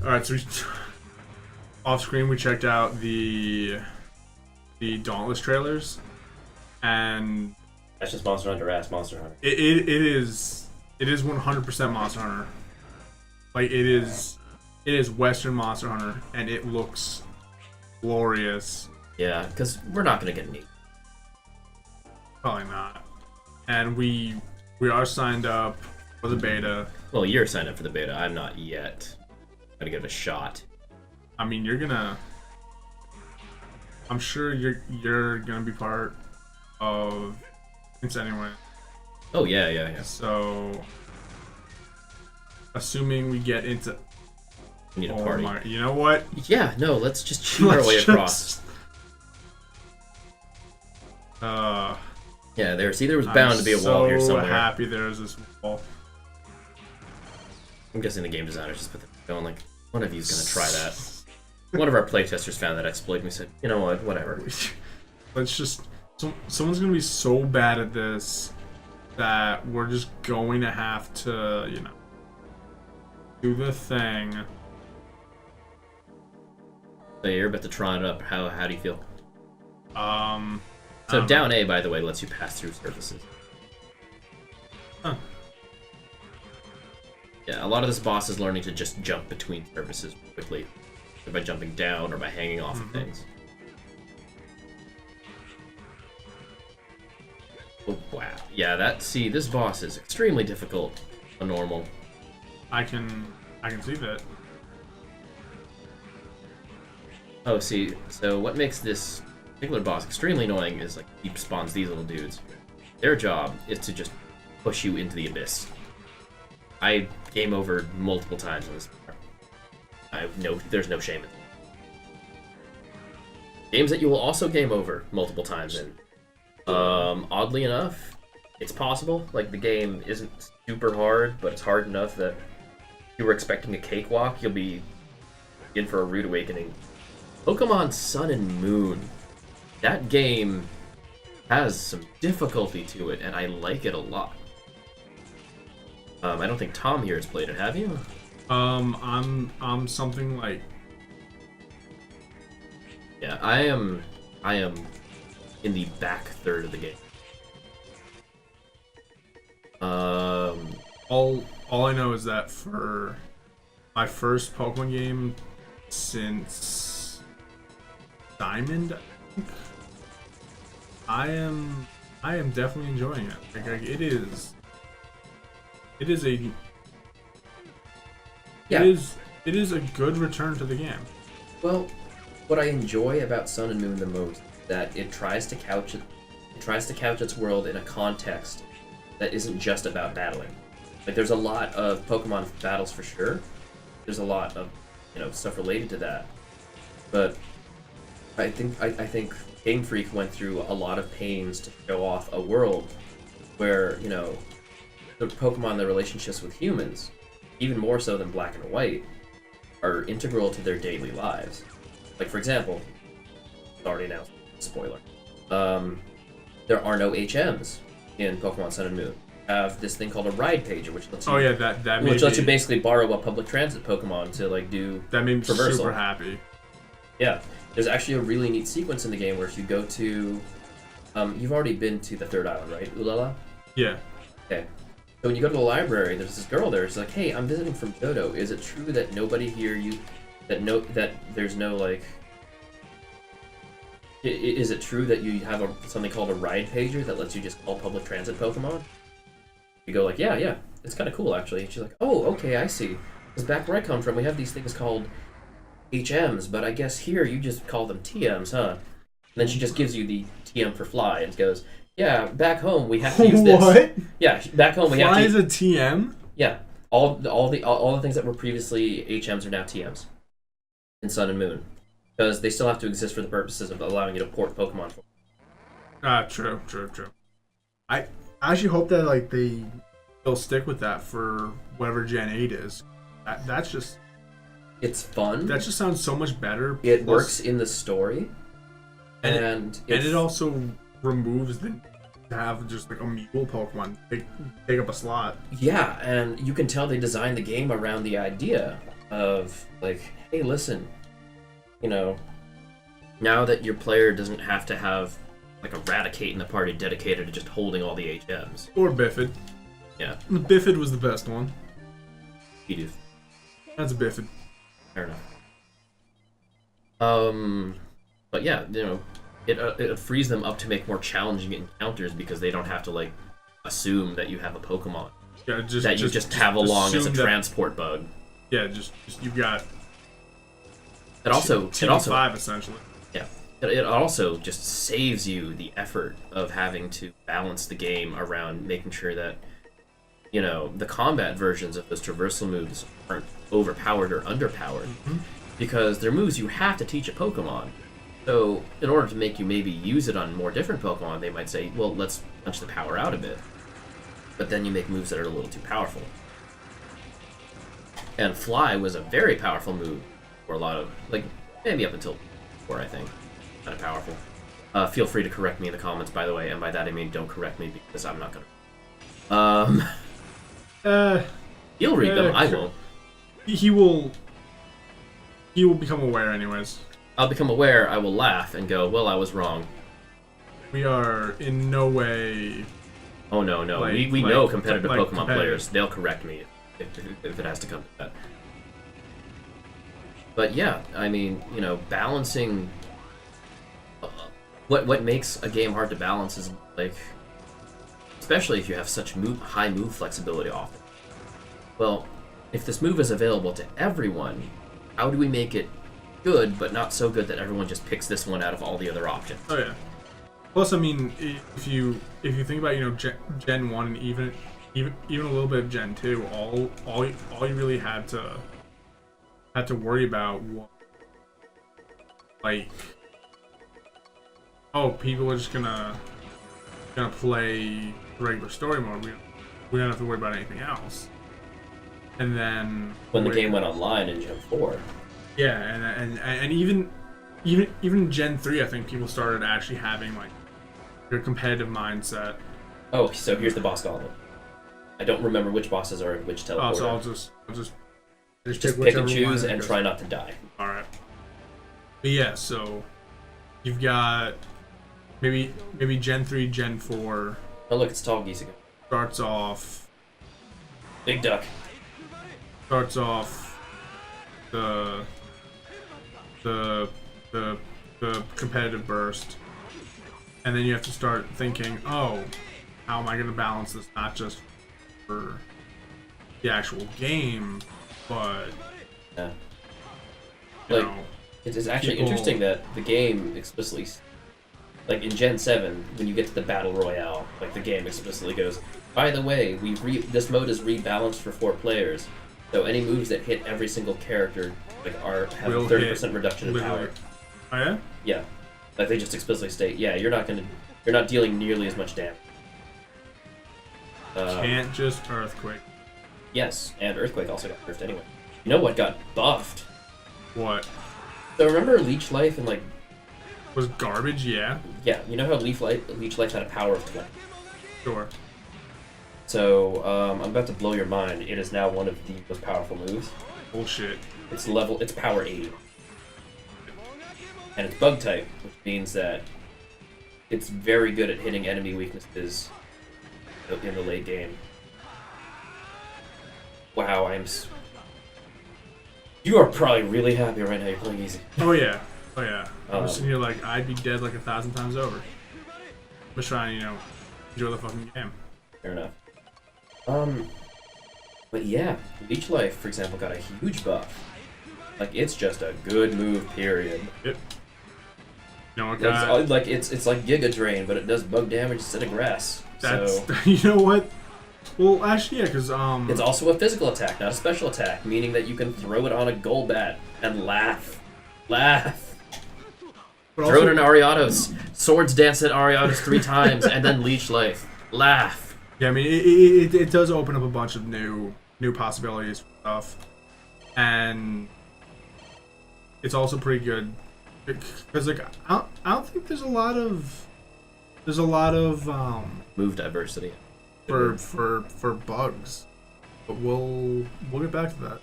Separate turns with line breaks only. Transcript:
Alright, so off screen we checked out the Dauntless trailers, and
That's just Monster Hunter ass Monster Hunter.
it is 100% Monster Hunter. Like it is Western Monster Hunter, and it looks glorious.
Yeah, because we're not gonna get neat.
Probably not. And we are signed up for the beta.
Well, you're signed up for the beta. I'm not yet. I'm gonna give it a shot.
I mean, I'm sure you're gonna be part of it anyway.
Oh yeah.
So, assuming we get into,
We need a party.
You know what?
Yeah, no, let's just cheat our way across. Yeah, there was bound to be a wall here somewhere.
I'm so happy there's this wall.
I'm guessing the game designers just put them going like, one of you's gonna try that. One of our playtesters found that exploit and we said, you know what, whatever.
Let's just... someone's gonna be so bad at this that we're just going to have to, you know, do the thing.
So you're about to try it up. How do you feel?
So
down A, by the way, lets you pass through surfaces.
Huh.
Yeah, a lot of this boss is learning to just jump between surfaces quickly. Either by jumping down or by hanging off of things. Oh, wow. Yeah, this boss is extremely difficult on normal.
I can see that.
Oh, see, so what makes this particular boss extremely annoying is, like, he spawns these little dudes. Their job is to just push you into the abyss. I game over multiple times on this part. There's no shame in it. Games that you will also game over multiple times in. Oddly enough, it's possible. Like, the game isn't super hard, but it's hard enough that if you were expecting a cakewalk, you'll be in for a rude awakening. Pokemon Sun and Moon. That game has some difficulty to it, and I like it a lot. I don't think Tom here has played it, have you?
I'm something like...
Yeah, I am in the back third of the game.
All I know is that for my first Pokemon game since Diamond, I am definitely enjoying it. Like it is a good return to the game.
Well, what I enjoy about Sun and Moon the most is that it tries to couch its world in a context that isn't just about battling. Like, there's a lot of Pokemon battles for sure. There's a lot of, stuff related to that. But I think Game Freak went through a lot of pains to show off a world where, the Pokemon, their relationships with humans, even more so than Black and White, are integral to their daily lives. Like, for example, already announced, spoiler, there are no HMs in Pokemon Sun and Moon. You have this thing called a ride pager, which lets you lets you basically borrow a public transit Pokemon to do
that made me
traversal.
Super happy.
Yeah, there's actually a really neat sequence in the game where if you go to, you've already been to the third island, right, Ulala?
Yeah.
Okay. So when you go to the library, there's this girl there. She's like, "Hey, I'm visiting from Johto. Is it true that nobody here that there's no like? Is it true that you have something called a ride pager that lets you just call public transit Pokemon?" You go like, yeah, it's kind of cool actually. And she's like, "Oh, okay, I see. Because back where I come from, we have these things called HMs, but I guess here you just call them TMs, huh?" And then she just gives you the TM for fly and goes, "Yeah, back home we have to use this."
What?
Yeah, back home we have to.
Fly is a TM?
Yeah, all the things that were previously HMs are now TMs in Sun and Moon, because they still have to exist for the purposes of allowing you to port Pokemon.
True. I actually hope that they'll stick with that for whatever Gen 8 is. That's just...
It's fun.
That just sounds so much better.
It works in the story, and
it also removes the to have just a Meeple Pokemon take up a slot.
Yeah, and you can tell they designed the game around the idea of like, hey, listen, you know, now that your player doesn't have to have like a Raticate in the party dedicated to just holding all the HMs.
Or Biffid.
Yeah.
Biffid was the best one.
Edith.
That's a Biffid.
Fair enough. But yeah, you know, it frees them up to make more challenging encounters because they don't have to like assume that you have a Pokemon that you just have along as a transport bug.
Yeah, just you've got.
It also
5 essentially.
Yeah, it also just saves you the effort of having to balance the game around making sure that, you know, the combat versions of those traversal moves aren't overpowered or underpowered, because they're moves you have to teach a Pokemon. So in order to make you maybe use it on more different Pokemon, they might say, well, let's punch the power out a bit. But then you make moves that are a little too powerful. And Fly was a very powerful move for a lot of, like, maybe up until 4, I think. Kind of powerful. Feel free to correct me in the comments, by the way, and by that I mean don't correct me because I'm not gonna. You'll read them, I won't.
He will become aware anyways.
I'll become aware, I will laugh and go, well, I was wrong.
We are in no way...
Oh, no. We know competitive Pokemon players. They'll correct me if it has to come to that. But yeah, I mean, you know, balancing... What makes a game hard to balance is, like... Especially if you have such high move flexibility often. Well, if this move is available to everyone, how do we make it good, but not so good that everyone just picks this one out of all the other options?
Oh yeah. Plus, I mean, if you think about, you know, Gen 1 and even a little bit of Gen 2, all you really had to worry about was, like, oh, people are just gonna play regular story mode. We don't have to worry about anything else. And then
when the game went online in Gen 4.
Yeah, and even in Gen 3, I think people started actually having like their competitive mindset.
Oh, so here's the boss gauntlet. I don't remember which bosses are in which teleporter.
Oh, so I'll just
pick and choose and try not to die.
All right. But yeah, so you've got maybe Gen 3, Gen 4.
Oh look, it's Tall Geese again.
Starts off.
Big Duck.
Starts off the competitive burst, and then you have to start thinking, oh, how am I going to balance this, not just for the actual game, but
yeah,
you
like
know,
it is actually interesting that the game explicitly, like in Gen 7, when you get to the Battle Royale, like the game explicitly goes, by the way, this mode is rebalanced for 4 players, so any moves that hit every single character like have 30% reduction in power.
Oh yeah?
Yeah. Like they just explicitly state, yeah, you're not dealing nearly as much damage.
Can't just Earthquake.
Yes, and Earthquake also got nerfed anyway. You know what got buffed?
What?
So remember Leech Life and like...
Was garbage, yeah?
Yeah, you know how Leech Life had a power of 20?
Sure.
So, I'm about to blow your mind. It is now one of the most powerful moves.
Bullshit.
It's power 80. And it's bug type, which means that it's very good at hitting enemy weaknesses in the late game. Wow, you are probably really happy right now you're playing easy.
Oh yeah. I'm sitting here like, I'd be dead like 1,000 times over. Just trying to, you know, enjoy the fucking game.
Fair enough. But yeah, Leech Life, for example, got a huge buff. Like, it's just a good move, period.
Yep. You know what, guy?
It's like Giga Drain, but it does bug damage instead of grass.
That's,
so,
you know what? Well, actually, yeah, because,
it's also a physical attack, not a special attack, meaning that you can throw it on a Golbat and laugh. Throw it in Ariados. Swords dance at Ariados 3 times, and then Leech Life. Laugh.
Yeah, I mean, it does open up a bunch of new possibilities for stuff, and it's also pretty good because like I don't think there's a lot of
move diversity
for bugs, but we'll get back to that.